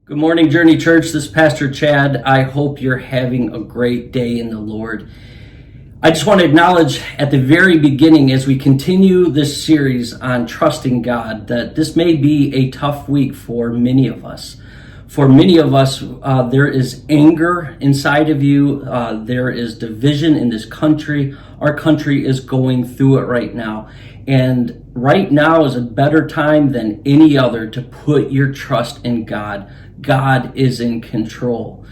Good morning, Journey Church. This is Pastor Chad. I hope you're having a great day in the Lord. I just want to acknowledge at the very beginning, as we continue this series on trusting God, that this may be a tough week for many of us. For many of us, there is anger inside of you. There is division in this country. Our country is going through it right now. And right now is a better time than any other to put your trust in God. God is in control.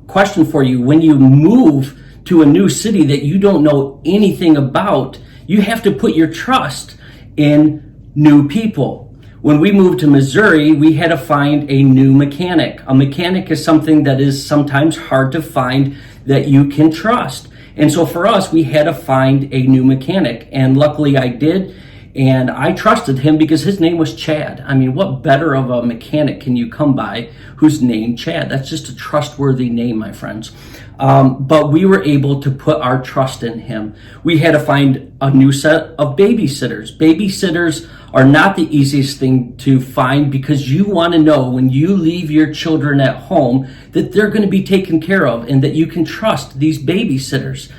Question for you: when you move to a new city that you don't know anything about, you have to put your trust in new people. When we moved to Missouri, we had to find a new mechanic. A mechanic is something that is sometimes hard to find that you can trust. And so for us, we had to find a new mechanic. And luckily I did. And I trusted him because his name was Chad. I mean, what better of a mechanic can you come by who's named Chad? That's just a trustworthy name, my friends. But we were able to put our trust in him. We had to find a new set of babysitters. Babysitters are not the easiest thing to find because you want to know when you leave your children at home that they're going to be taken care of and that you can trust these babysitters.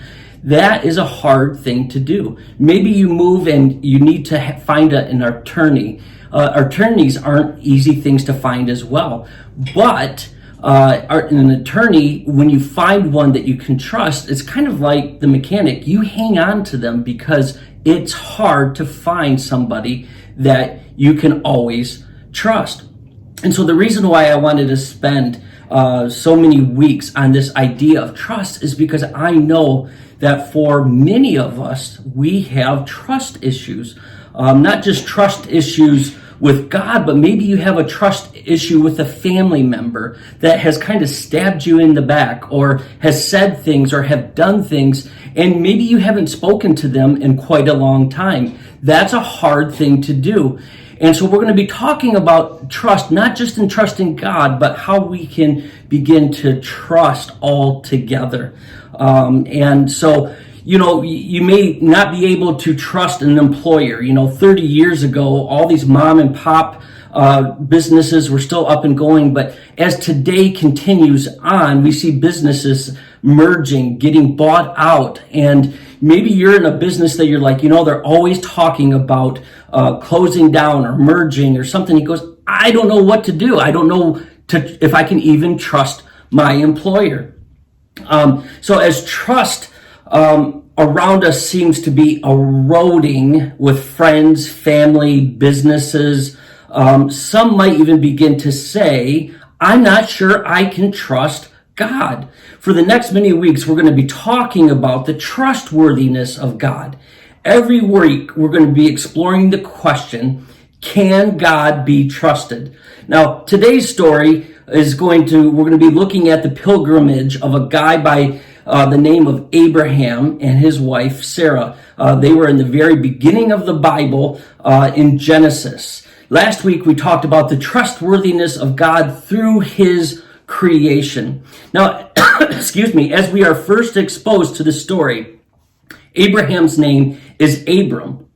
That is a hard thing to do. Maybe you move and you need to find an attorney. Attorneys aren't easy things to find as well. But an attorney, when you find one that you can trust, it's kind of like the mechanic. You hang on to them because it's hard to find somebody that you can always trust. And so the reason why I wanted to spend so many weeks on this idea of trust is because I know that for many of us, we have trust issues. Not just trust issues with God, but maybe you have a trust issue with a family member that has kind of stabbed you in the back or has said things or have done things, and maybe you haven't spoken to them in quite a long time. That's a hard thing to do. And so we're going to be talking about trust, not just in trusting God, but how we can begin to trust all together. And so, you may not be able to trust an employer. 30 years ago, all these mom and pop businesses were still up and going. But as today continues on, we see businesses merging, getting bought out. And maybe you're in a business that you're like, they're always talking about closing down or merging or something. He goes, I don't know what to do. I don't know if I can even trust my employer. So as trust around us seems to be eroding with friends, family, businesses, some might even begin to say, I'm not sure I can trust God. For the next many weeks, we're going to be talking about the trustworthiness of God. Every week, we're going to be exploring the question, can God be trusted? Now, today's story we're going to be looking at the pilgrimage of a guy by the name of Abraham and his wife, Sarah. They were in the very beginning of the Bible in Genesis. Last week, we talked about the trustworthiness of God through his creation. Now, excuse me, as we are first exposed to the story, Abraham's name is Abram,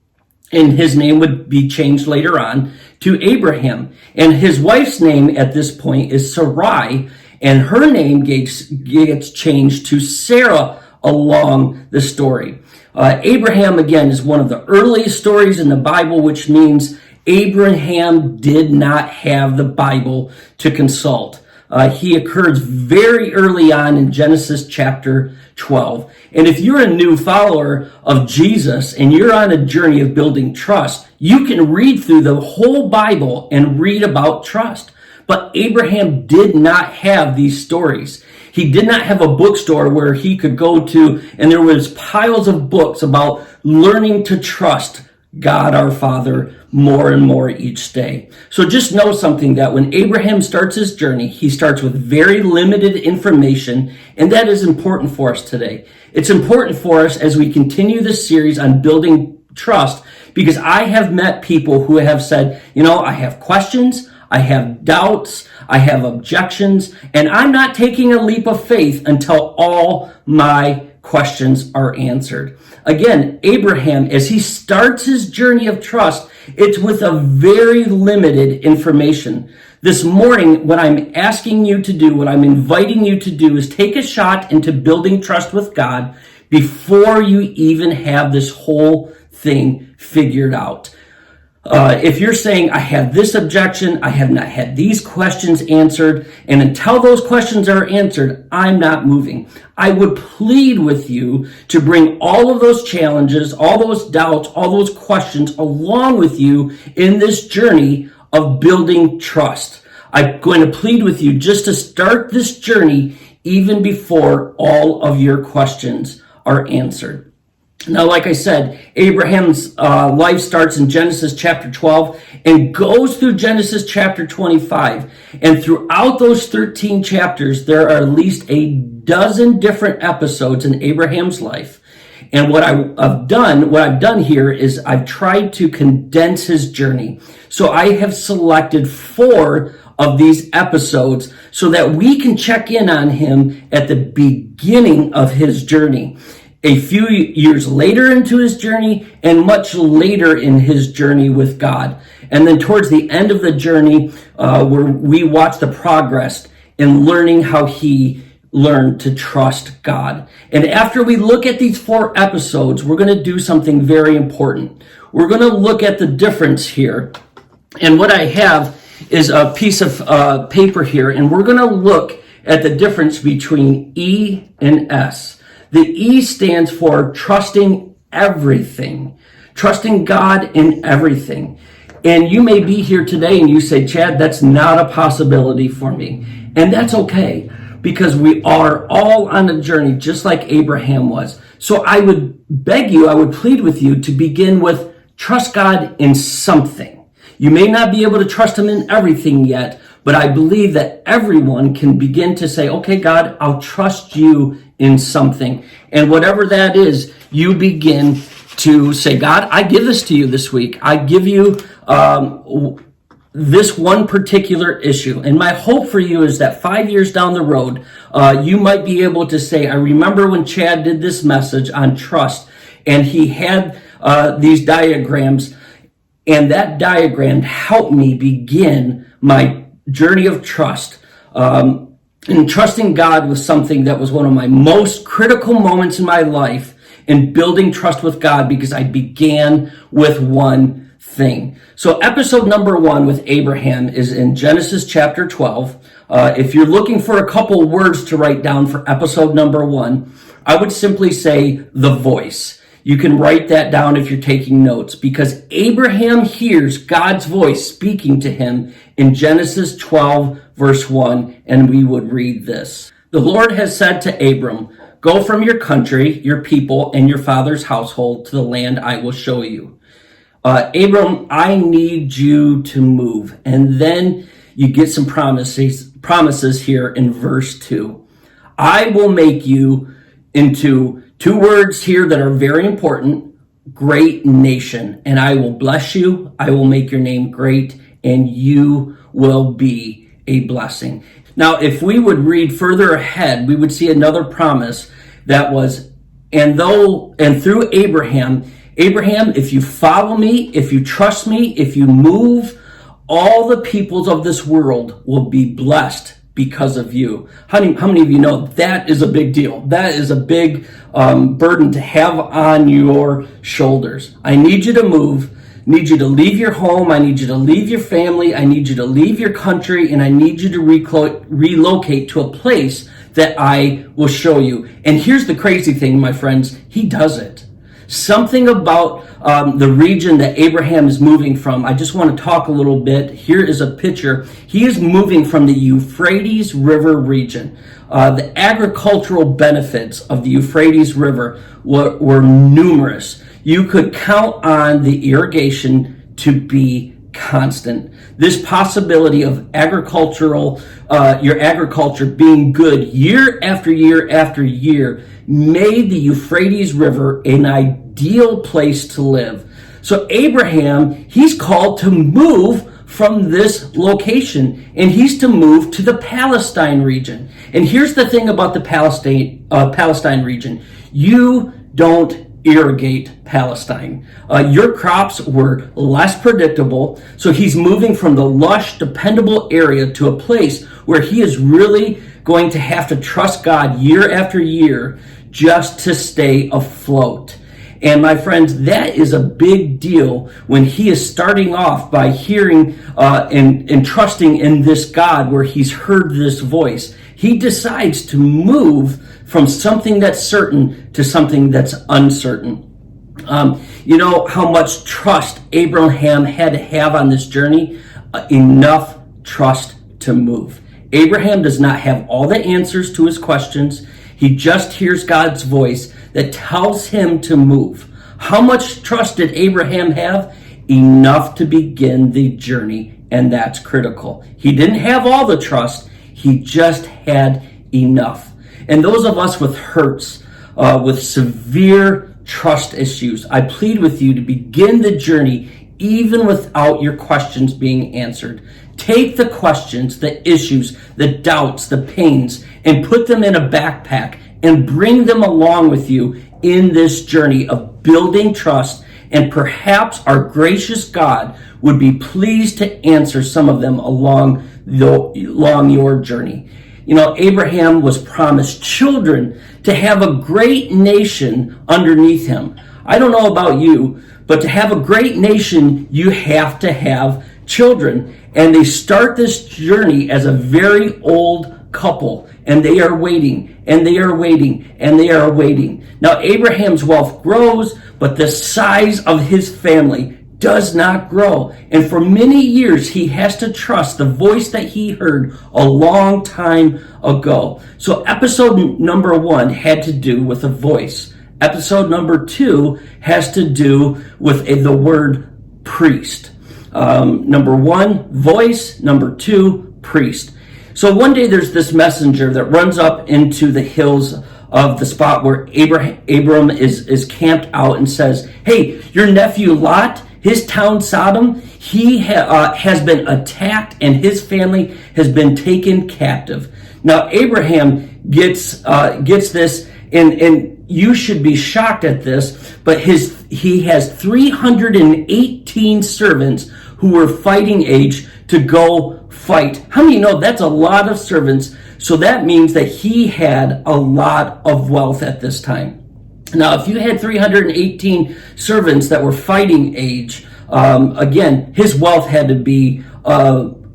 and his name would be changed later on to Abraham. And his wife's name at this point is Sarai, and her name gets changed to Sarah along the story. Abraham, again, is one of the earliest stories in the Bible, which means Abraham did not have the Bible to consult. He occurs very early on in Genesis chapter 12. And if you're a new follower of Jesus and you're on a journey of building trust, you can read through the whole Bible and read about trust. But Abraham did not have these stories. He did not have a bookstore where he could go to, and there was piles of books about learning to trust God our Father more and more each day. So just know something, that when Abraham starts his journey, he starts with very limited information, and that is important for us today. It's important for us as we continue this series on building trust, because I have met people who have said, I have questions, I have doubts, I have objections, and I'm not taking a leap of faith until all my questions are answered. Again, Abraham, as he starts his journey of trust, it's with a very limited information. This morning, what I'm asking you to do, what I'm inviting you to do is take a shot into building trust with God before you even have this whole thing figured out. If you're saying, I have this objection, I have not had these questions answered, and until those questions are answered, I'm not moving. I would plead with you to bring all of those challenges, all those doubts, all those questions along with you in this journey of building trust. I'm going to plead with you just to start this journey even before all of your questions are answered. Now, like I said, Abraham's life starts in Genesis chapter 12 and goes through Genesis chapter 25. And throughout those 13 chapters, there are at least a dozen different episodes in Abraham's life. And what I've done here is I've tried to condense his journey. So I have selected 4 of these episodes so that we can check in on him at the beginning of his journey, a few years later into his journey, and much later in his journey with God. And then towards the end of the journey, where we watch the progress in learning how he learned to trust God. And after we look at these 4 episodes, we're going to do something very important. We're going to look at the difference here. And what I have is a piece of paper here, and we're going to look at the difference between E and S. The E stands for trusting everything, trusting God in everything. And you may be here today and you say, Chad, that's not a possibility for me. And that's okay, because we are all on a journey just like Abraham was. So I would beg you, I would plead with you to begin with trust God in something. You may not be able to trust him in everything yet, but I believe that everyone can begin to say, okay, God, I'll trust you in something. And whatever that is, you begin to say, God, I give this to you this week. I give you this one particular issue. And my hope for you is that 5 years down the road, you might be able to say, I remember when Chad did this message on trust, and he had these diagrams, and that diagram helped me begin my journey of trust. And trusting God was something that was one of my most critical moments in my life in building trust with God, because I began with one thing. So episode number 1 with Abraham is in Genesis chapter 12. If you're looking for a couple words to write down for episode number 1, I would simply say the voice. You can write that down if you're taking notes, because Abraham hears God's voice speaking to him in Genesis 12, verse 1, and we would read this. The Lord has said to Abram, go from your country, your people, and your father's household to the land I will show you. Abram, I need you to move. And then you get some promises here in verse 2. I will make you into 2 words here that are very important, great nation. And I will bless you, I will make your name great, and you will be a blessing. Now, if we would read further ahead, we would see another promise that was, and through Abraham, if you follow me, if you trust me, if you move, all the peoples of this world will be blessed because of you. How many of you know that is a big deal? That is a big burden to have on your shoulders. I need you to move. I need you to leave your home. I need you to leave your family. I need you to leave your country, and I need you to relocate to a place that I will show you. And here's the crazy thing, my friends. He does it. Something about the region that Abraham is moving from. I just want to talk a little bit. Here is a picture. He is moving from the Euphrates River region. The agricultural benefits of the Euphrates River were numerous. You could count on the irrigation to be constant. This possibility of your agriculture being good year after year after year made the Euphrates River an ideal place to live. So Abraham, he's called to move from this location, and he's to move to the Palestine region. And here's the thing about the Palestine region. You don't irrigate Palestine. Your crops were less predictable, so he's moving from the lush, dependable area to a place where he is really going to have to trust God year after year just to stay afloat. And my friends, that is a big deal when he is starting off by hearing and trusting in this God where he's heard this voice. He decides to move from something that's certain to something that's uncertain. You know how much trust Abraham had to have on this journey? Enough trust to move. Abraham does not have all the answers to his questions. He just hears God's voice that tells him to move. How much trust did Abraham have? Enough to begin the journey, and that's critical. He didn't have all the trust. He just had enough. And those of us with hurts, with severe trust issues, I plead with you to begin the journey even without your questions being answered. Take the questions, the issues, the doubts, the pains, and put them in a backpack and bring them along with you in this journey of building trust. And perhaps our gracious God would be pleased to answer some of them along your journey. You know, Abraham was promised children to have a great nation underneath him. I don't know about you, but to have a great nation, you have to have children. And they start this journey as a very old couple, and they are waiting, and they are waiting, and they are waiting. Now, Abraham's wealth grows, but the size of his family does not grow. And for many years, he has to trust the voice that he heard a long time ago. So episode number 1 had to do with a voice. Episode number 2 has to do with the word priest. Number 1, voice. Number 2, priest. So one day there's this messenger that runs up into the hills of the spot where Abram is camped out and says, hey, your nephew Lot, his town Sodom, he has been attacked and his family has been taken captive. Now Abraham gets this, and you should be shocked at this, but he has 318 servants who were fighting age to go fight. How many know that's a lot of servants? So that means that he had a lot of wealth at this time. Now, if you had 318 servants that were fighting age, again, his wealth had to be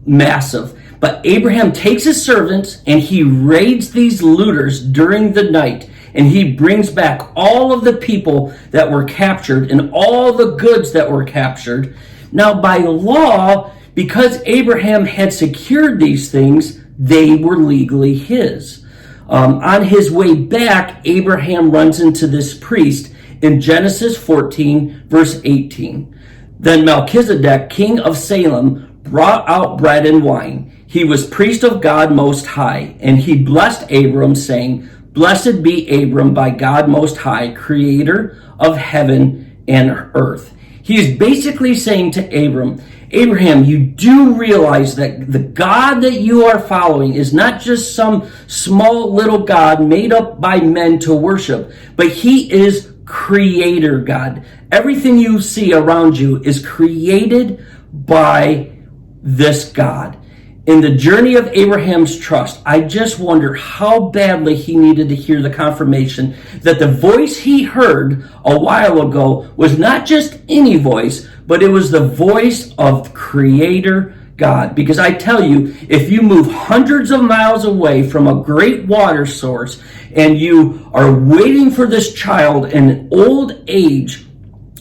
massive. But Abraham takes his servants and he raids these looters during the night, and he brings back all of the people that were captured and all the goods that were captured. Now, by law, because Abraham had secured these things, they were legally his. On his way back, Abraham runs into this priest in Genesis 14, verse 18. Then Melchizedek, king of Salem, brought out bread and wine. He was priest of God Most High, and he blessed Abram, saying, Blessed be Abram by God Most High, creator of heaven and earth. He is basically saying to Abram, Abraham, you do realize that the God that you are following is not just some small little God made up by men to worship, but he is creator God. Everything you see around you is created by this God. In the journey of Abraham's trust, I just wonder how badly he needed to hear the confirmation that the voice he heard a while ago was not just any voice, but it was the voice of Creator God. Because I tell you, if you move hundreds of miles away from a great water source and you are waiting for this child in old age,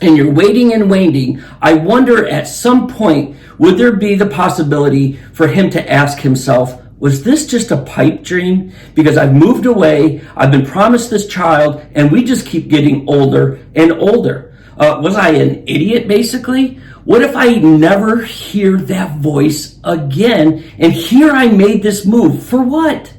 and you're waiting and waiting, I wonder at some point, would there be the possibility for him to ask himself, was this just a pipe dream? Because I've moved away, I've been promised this child, and we just keep getting older and older. Was I an idiot, basically? What if I never hear that voice again? And here I made this move. For what?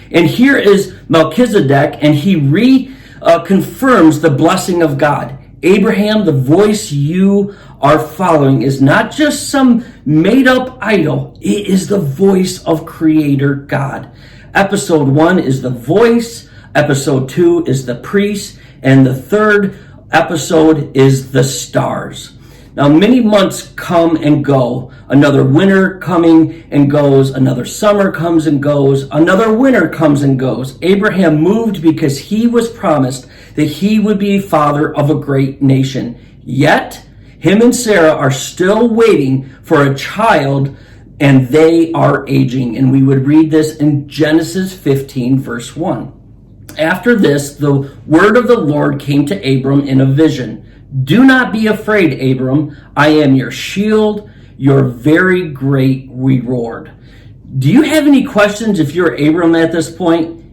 And here is Melchizedek, and he reconfirms the blessing of God. Abraham, the voice you are following is not just some made-up idol. It is the voice of Creator God. Episode 1 is the voice. Episode 2 is the priest. And the third episode is the stars. Now, many months come and go. Another winter coming and goes. Another summer comes and goes. Another winter comes and goes. Abraham moved because he was promised that he would be father of a great nation. Yet, him and Sarah are still waiting for a child, and they are aging. And we would read this in Genesis 15, verse 1. After this, the word of the Lord came to Abram in a vision. Do not be afraid, Abram. I am your shield, your very great reward. Do you have any questions if you're Abram at this point?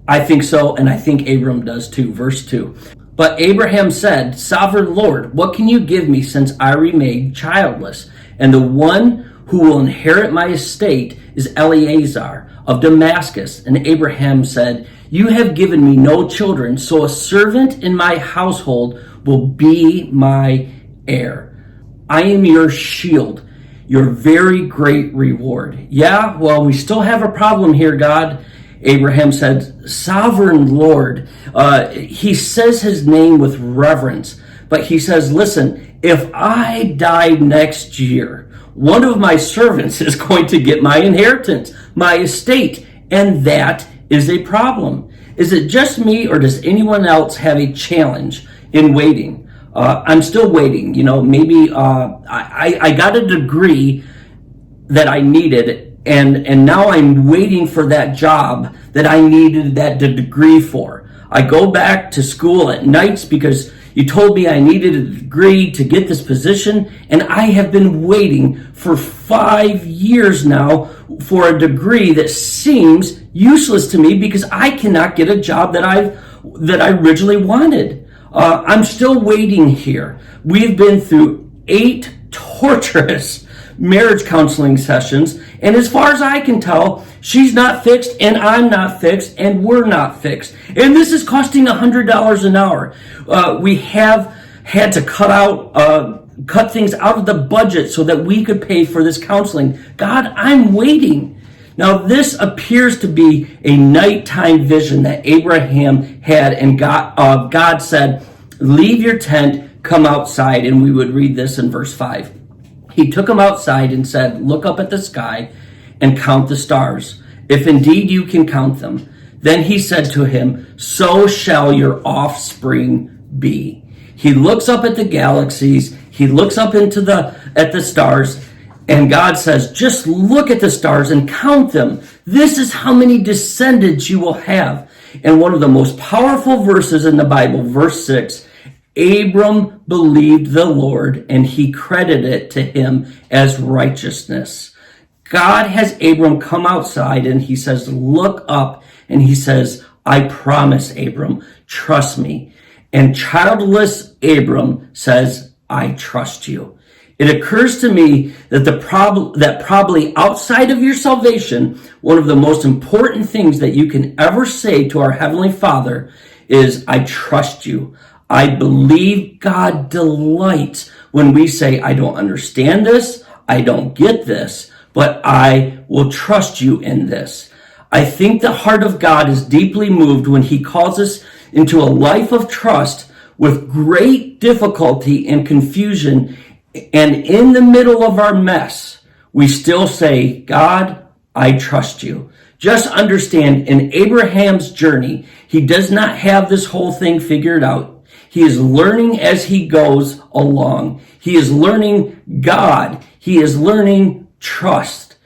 I think so, and I think Abram does too. Verse 2. But Abraham said, Sovereign Lord, what can you give me since I remain childless? And the one who will inherit my estate is Eleazar of Damascus. And Abraham said, You have given me no children, so a servant in my household will be my heir. I am your shield, your very great reward. Yeah, well, we still have a problem here, God. Abraham said, Sovereign Lord. He says his name with reverence, but he says, listen, if I die next year, one of my servants is going to get my inheritance, my estate, and that is a problem. Is it just me, or does anyone else have a challenge in waiting? I'm still waiting. Maybe I got a degree that I needed, and now I'm waiting for that job that I needed that degree for. I go back to school at nights because you told me I needed a degree to get this position, and I have been waiting for 5 years now for a degree that seems useless to me because I cannot get a job that I originally wanted. I'm still waiting here. We've been through 8 torturous marriage counseling sessions, and as far as I can tell, she's not fixed, and I'm not fixed, and we're not fixed. And this is costing $100 an hour. We have had to cut things out of the budget so that we could pay for this counseling. God, I'm waiting. Now, this appears to be a nighttime vision that Abraham had, and God said, leave your tent, come outside, and we would read this in verse 5. He took him outside and said, look up at the sky and count the stars, if indeed you can count them. Then he said to him, so shall your offspring be. He looks up at the galaxies, he looks up at the stars, and God says, just look at the stars and count them. This is how many descendants you will have. And one of the most powerful verses in the Bible, verse 6, Abram believed the Lord, and he credited it to him as righteousness. God has Abram come outside, and he says, look up, and he says, I promise, Abram, trust me. And childless Abram says, I trust you. It occurs to me that probably outside of your salvation, one of the most important things that you can ever say to our Heavenly Father is, I trust you. I believe God delights when we say, I don't understand this, I don't get this, but I will trust you in this. I think the heart of God is deeply moved when he calls us into a life of trust with great difficulty and confusion. And in the middle of our mess, we still say, God, I trust you. Just understand, in Abraham's journey, he does not have this whole thing figured out. He is learning as he goes along. He is learning God. He is learning trust.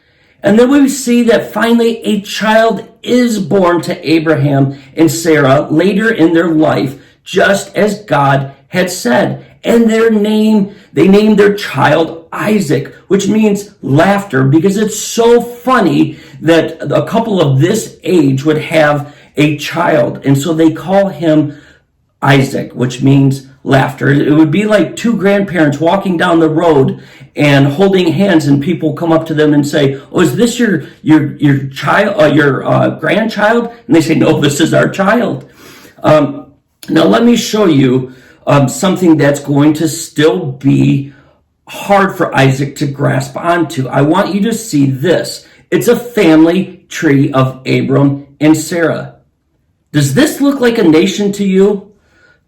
And then we see that finally a child is born to Abraham and Sarah later in their life, just as God had said. And they named their child Isaac, which means laughter, because it's so funny that a couple of this age would have a child. And so they call him Isaac, which means laughter. It would be like two grandparents walking down the road and holding hands, and people come up to them and say, "Oh, is this your child, your grandchild?" And they say, "No, this is our child." Now let me show you something that's going to still be hard for Isaac to grasp onto. I want you to see this. It's a family tree of Abram and Sarah. Does this look like a nation to you?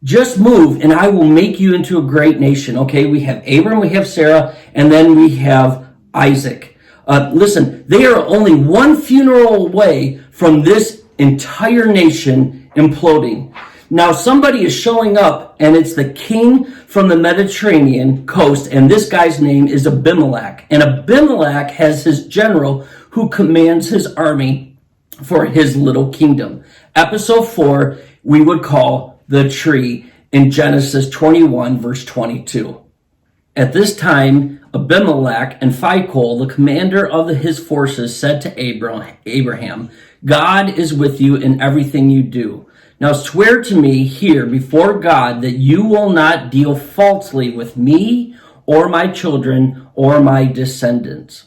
Just move and I will make you into a great nation. Okay, we have Abram, we have Sarah, and then we have Isaac. Listen, they are only one funeral away from this entire nation imploding. Now somebody is showing up, and it's the king from the Mediterranean coast, and this guy's name is Abimelech. And Abimelech has his general who commands his army for his little kingdom. Episode 4, we would call the tree in Genesis 21, verse 22. At this time, Abimelech and Phicol, the commander of his forces, said to Abraham, God is with you in everything you do. Now swear to me here before God that you will not deal falsely with me or my children or my descendants.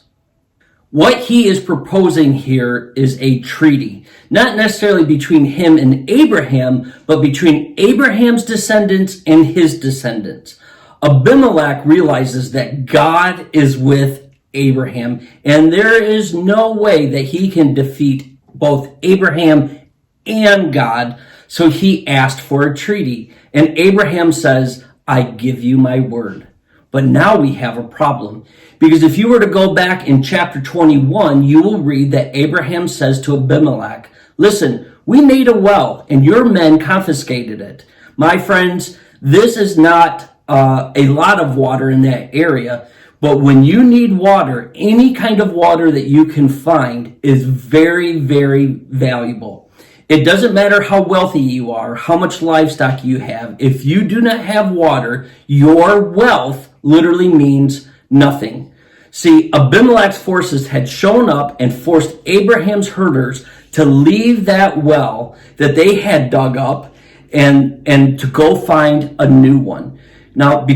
What he is proposing here is a treaty, not necessarily between him and Abraham, but between Abraham's descendants and his descendants. Abimelech realizes that God is with Abraham, and there is no way that he can defeat both Abraham and God, so he asked for a treaty. And Abraham says, I give you my word. But now we have a problem. Because if you were to go back in chapter 21, you will read that Abraham says to Abimelech, listen, we made a well and your men confiscated it. My friends, this is not a lot of water in that area, but when you need water, any kind of water that you can find is very, very valuable. It doesn't matter how wealthy you are, how much livestock you have. If you do not have water, your wealth literally means nothing. See, Abimelech's forces had shown up and forced Abraham's herders to leave that well that they had dug up and to go find a new one. Now,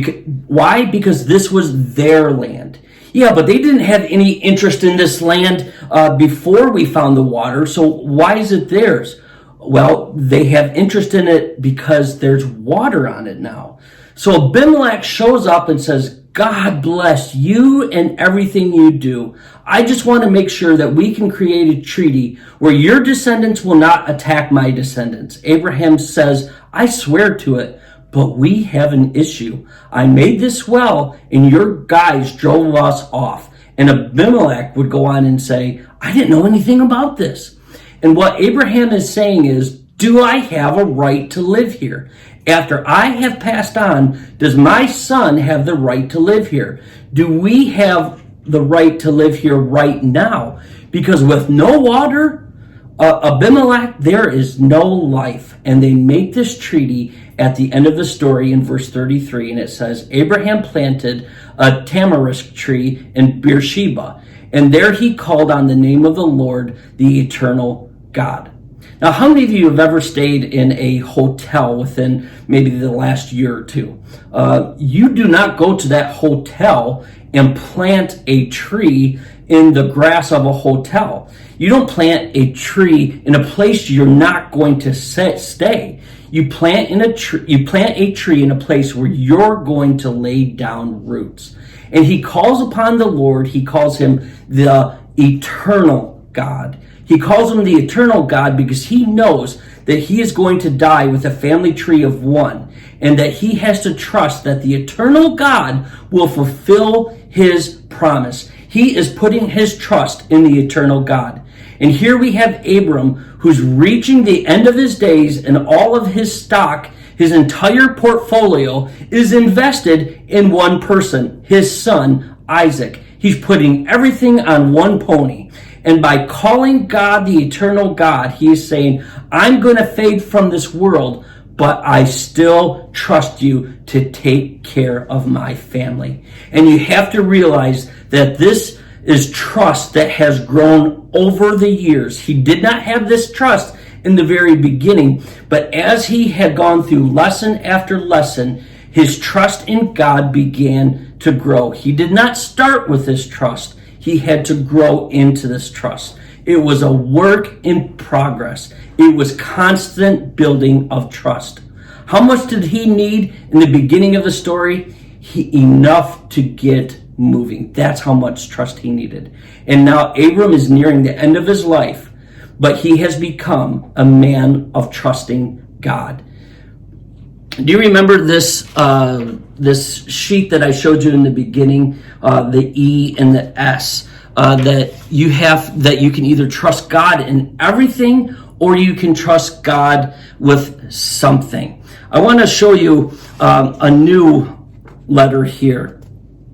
why? Because this was their land. Yeah, but they didn't have any interest in this land before we found the water, so why is it theirs? Well, they have interest in it because there's water on it now. So Abimelech shows up and says, God bless you and everything you do. I just want to make sure that we can create a treaty where your descendants will not attack my descendants. Abraham says, I swear to it. But we have an issue. I made this well, and your guys drove us off. And Abimelech would go on and say, I didn't know anything about this. And what Abraham is saying is, do I have a right to live here? After I have passed on, does my son have the right to live here? Do we have the right to live here right now? Because with no water, Abimelech, there is no life. And they make this treaty at the end of the story in verse 33, and it says, Abraham planted a tamarisk tree in Beersheba, and there he called on the name of the Lord, the eternal God. Now, how many of you have ever stayed in a hotel within maybe the last year or two? You do not go to that hotel and plant a tree in the grass of a hotel. You don't plant a tree in a place you're not going to stay. You plant a tree in a place where you're going to lay down roots. And he calls upon the Lord. He calls him the eternal God. He calls him the eternal God because he knows that he is going to die with a family tree of one, and that he has to trust that the eternal God will fulfill his promise. He is putting his trust in the eternal God. And here we have Abram, who's reaching the end of his days, and all of his stock, his entire portfolio, is invested in one person, his son, Isaac. He's putting everything on one pony. And by calling God the eternal God, he is saying, I'm going to fade from this world, but I still trust you to take care of my family. And you have to realize that this is trust that has grown over the years. He did not have this trust in the very beginning, but as he had gone through lesson after lesson, his trust in God began to grow. He did not start with this trust. He had to grow into this trust. It was a work in progress. It was constant building of trust. How much did he need in the beginning of the story? Enough to get moving. That's how much trust he needed. And now Abram is nearing the end of his life, but he has become a man of trusting God. Do you remember this sheet that I showed you in the beginning, the E and the S, that you can either trust God in everything or you can trust God with something. I want to show you a new letter here.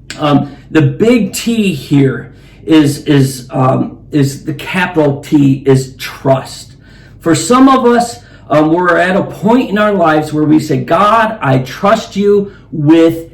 The big T here is the capital T is trust. For some of us, we're at a point in our lives where we say, God, I trust you with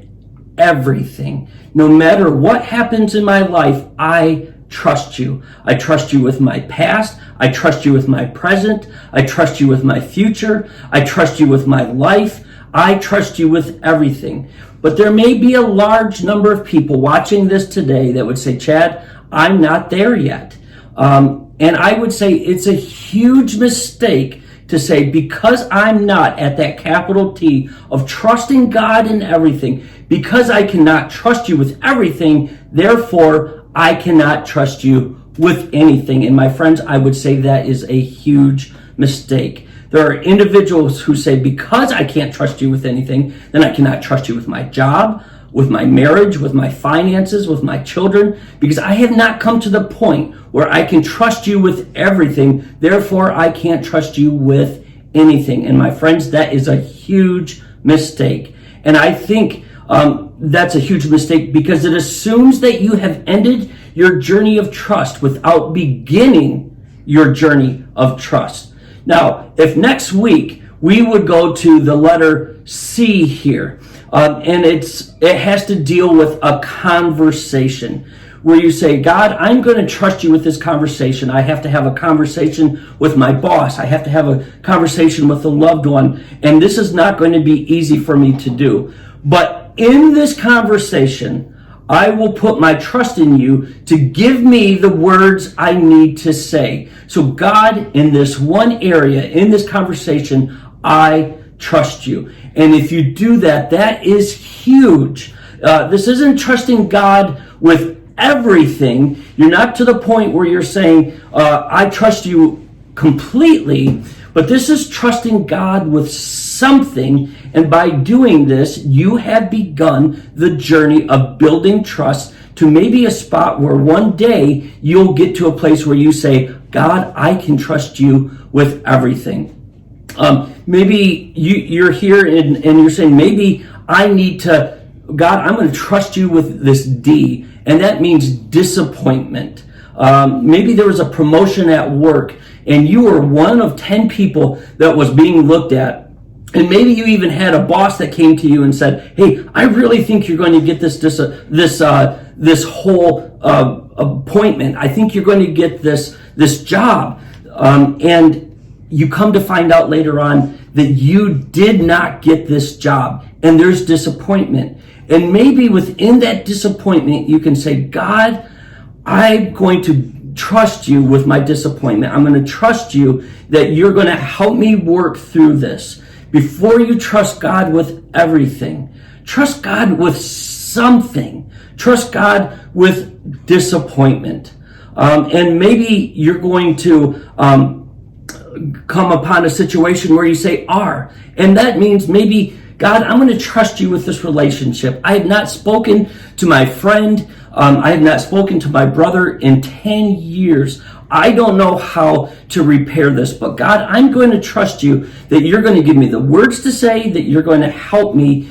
everything. No matter what happens in my life, I trust you. I trust you with my past. I trust you with my present. I trust you with my future. I trust you with my life. I trust you with everything. But there may be a large number of people watching this today that would say, Chad, I'm not there yet. And I would say it's a huge mistake to say, because I'm not at that capital T of trusting God in everything, because I cannot trust you with everything, therefore I cannot trust you with anything. And my friends, I would say that is a huge mistake. There are individuals who say, because I can't trust you with anything, then I cannot trust you with my job, with my marriage, with my finances, with my children, because I have not come to the point where I can trust you with everything. Therefore, I can't trust you with anything. And my friends, that is a huge mistake. And I think that's a huge mistake because it assumes that you have ended your journey of trust without beginning your journey of trust. Now, if next week we would go to the letter C here, and it has to deal with a conversation where you say, God, I'm going to trust you with this conversation. I have to have a conversation with my boss. I have to have a conversation with a loved one, and this is not going to be easy for me to do. But in this conversation, I will put my trust in you to give me the words I need to say. So God, in this one area, in this conversation, I trust you. And if you do that, that is huge. This isn't trusting God with everything. You're not to the point where you're saying, I trust you completely, but this is trusting God with something. And by doing this, you have begun the journey of building trust to maybe a spot where one day you'll get to a place where you say, God, I can trust you with everything. Maybe you're here and you're saying, maybe I need to, God, I'm going to trust you with this D, and that means disappointment. Maybe there was a promotion at work and you were one of 10 people that was being looked at. And maybe you even had a boss that came to you and said, hey, I really think you're going to get this whole appointment. I think you're going to get this job. And you come to find out later on that you did not get this job, and there's disappointment. And maybe within that disappointment, you can say, God, I'm going to trust you with my disappointment. I'm going to trust you that you're going to help me work through this. Before you trust God with everything, trust God with something. Trust God with disappointment. And maybe you're going to come upon a situation where you say R, and that means maybe, God, I'm going to trust you with this relationship. I have not spoken to my friend. I have not spoken to my brother in 10 years. I don't know how to repair this, but God, I'm going to trust you that you're going to give me the words to say, that you're going to help me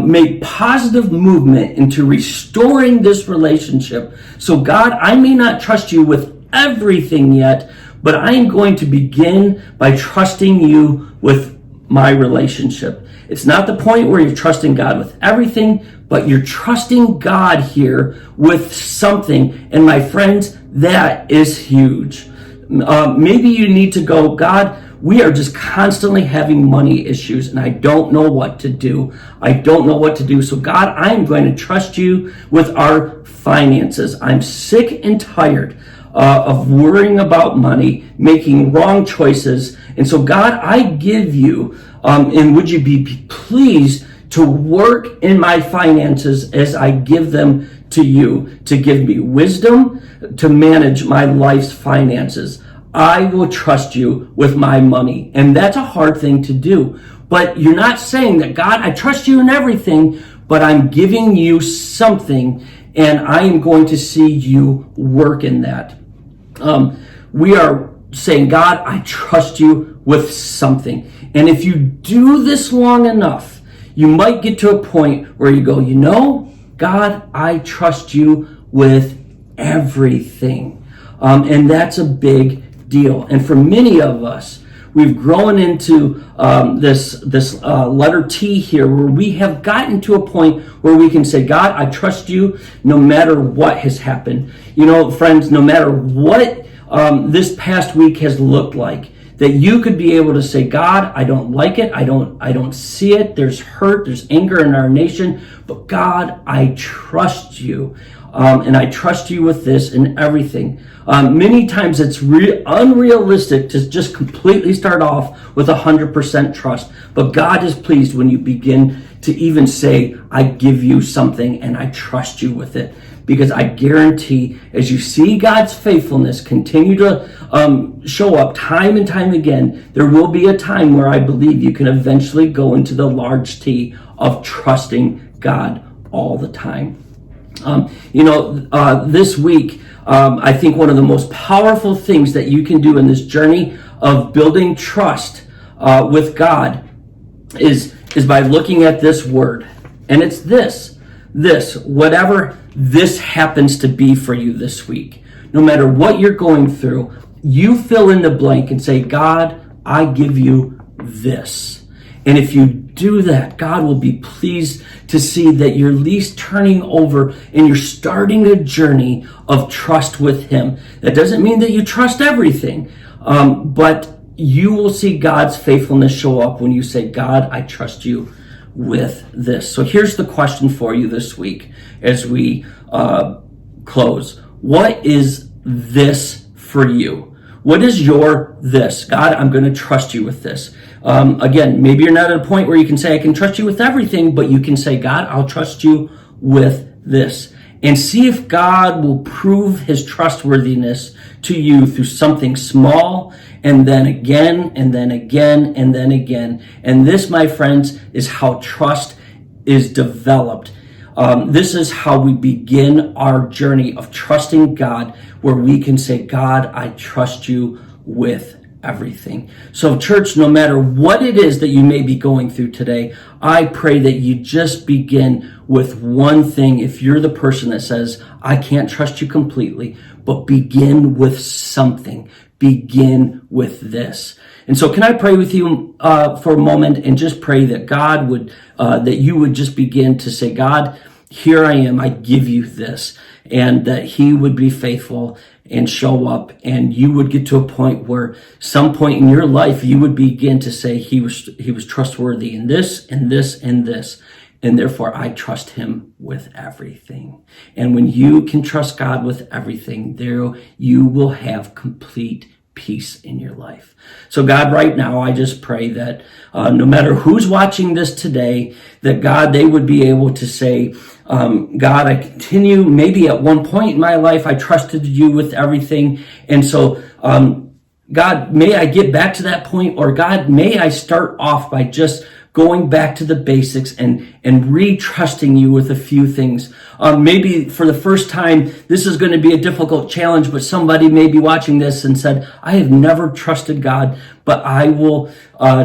make positive movement into restoring this relationship. So God, I may not trust you with everything yet, but I am going to begin by trusting you with my relationship. It's not the point where you're trusting God with everything, but you're trusting God here with something. And my friends, that is huge. Maybe you need to go, God, we are just constantly having money issues and I don't know what to do. I don't know what to do. So God, I'm going to trust you with our finances. I'm sick and tired of worrying about money, making wrong choices. And so God, I give you, and would you be pleased to work in my finances as I give them to you, to give me wisdom to manage my life's finances. I will trust you with my money. And that's a hard thing to do. But you're not saying that, God, I trust you in everything, but I'm giving you something, and I am going to see you work in that. We are saying, God, I trust you with something. And if you do this long enough, you might get to a point where you go, God, I trust you with everything. And that's a big deal. And for many of us, we've grown into this letter T here, where we have gotten to a point where we can say, God, I trust you no matter what has happened. Friends, no matter what this past week has looked like, that you could be able to say, God, I don't like it. I don't see it. There's hurt. There's anger in our nation. But God, I trust you. And I trust you with this and everything. Many times it's unrealistic to just completely start off with 100% trust. But God is pleased when you begin to even say, I give you something and I trust you with it. Because I guarantee, as you see God's faithfulness continue to show up time and time again, there will be a time where I believe you can eventually go into the large T of trusting God all the time. This week, I think one of the most powerful things that you can do in this journey of building trust with God is by looking at this word. And it's this, whatever this happens to be for you this week. No matter what you're going through, you fill in the blank and say, God, I give you this. And if you do that, God will be pleased to see that you're at least turning over and you're starting a journey of trust with him. That doesn't mean that you trust everything, but you will see God's faithfulness show up when you say, God, I trust you with this. So here's the question for you this week as we close. What is this for you? What is your this? God, I'm going to trust you with this. Again, maybe you're not at a point where you can say, I can trust you with everything, but you can say, God, I'll trust you with this. And see if God will prove his trustworthiness to you through something small, and then again, and then again, and then again. And this, my friends, is how trust is developed. This is how we begin our journey of trusting God, where we can say, God, I trust you with everything. So church, no matter what it is that you may be going through today, I pray that you just begin with one thing. If you're the person that says, I can't trust you completely, but begin with something. Begin with this. And so can I pray with you for a moment and just pray that God would, that you would just begin to say, God, here I am, I give you this, and that he would be faithful and show up, and you would get to a point where some point in your life you would begin to say he was trustworthy in this and this and this, and therefore I trust him with everything. And when you can trust God with everything, there you will have complete peace in your life. So God, right now, I just pray that no matter who's watching this today, that God, they would be able to say, God, I continue, maybe at one point in my life, I trusted you with everything. And so, God, may I get back to that point, or God, may I start off by just going back to the basics and re-trusting you with a few things. Maybe for the first time, this is going to be a difficult challenge, but somebody may be watching this and said, I have never trusted God, but I will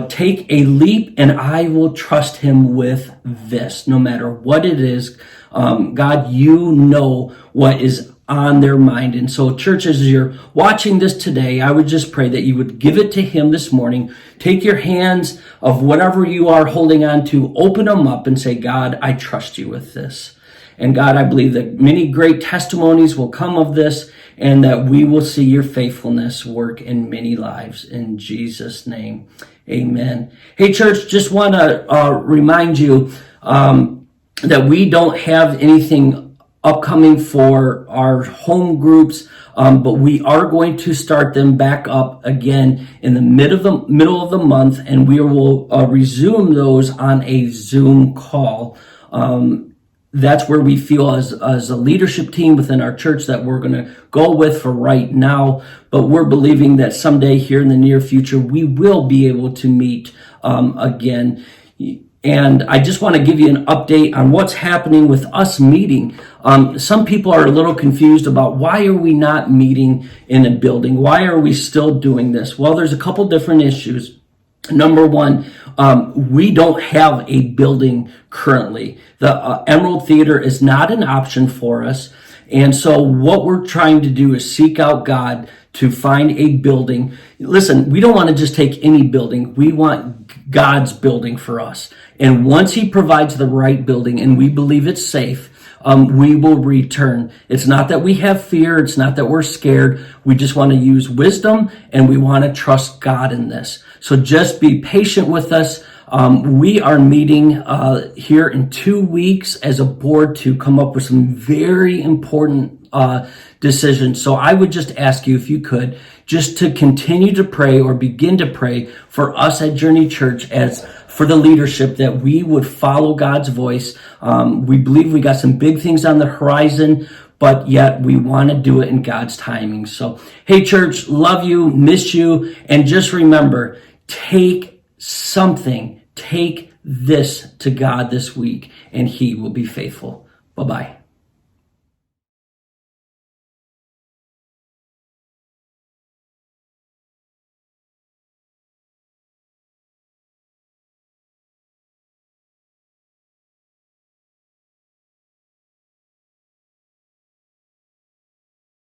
take a leap and I will trust him with this, no matter what it is. God, you know what is on their mind. And so, church, as you're watching this today, I would just pray that you would give it to him this morning. Take your hands of whatever you are holding on to, open them up and say, God, I trust you with this. And God, I believe that many great testimonies will come of this, and that we will see your faithfulness work in many lives. In Jesus' name, amen. Hey, church, just want to remind you that we don't have anything upcoming for our home groups, but we are going to start them back up again in the middle of the month, and we will resume those on a Zoom call. that's where we feel as a leadership team within our church that we're going to go with for right now. But we're believing that someday here in the near future, we will be able to meet again. And I just want to give you an update on what's happening with us meeting. Some people are a little confused about why are we not meeting in a building? Why are we still doing this? Well, there's a couple different issues. Number one, we don't have a building currently. The Emerald Theater is not an option for us. And so what we're trying to do is seek out God to find a building. Listen, we don't want to just take any building. We want God's building for us. And once he provides the right building and we believe it's safe, we will return. It's not that we have fear. It's not that we're scared. We just want to use wisdom and we want to trust God in this. So just be patient with us. We are meeting here in 2 weeks as a board to come up with some very important decisions. So I would just ask you, if you could, just to continue to pray or begin to pray for us at Journey Church as for the leadership, that we would follow God's voice. We believe we got some big things on the horizon, but yet we want to do it in God's timing. So, hey, church, love you, miss you, and just remember, take something, take this to God this week, and he will be faithful. Bye-bye.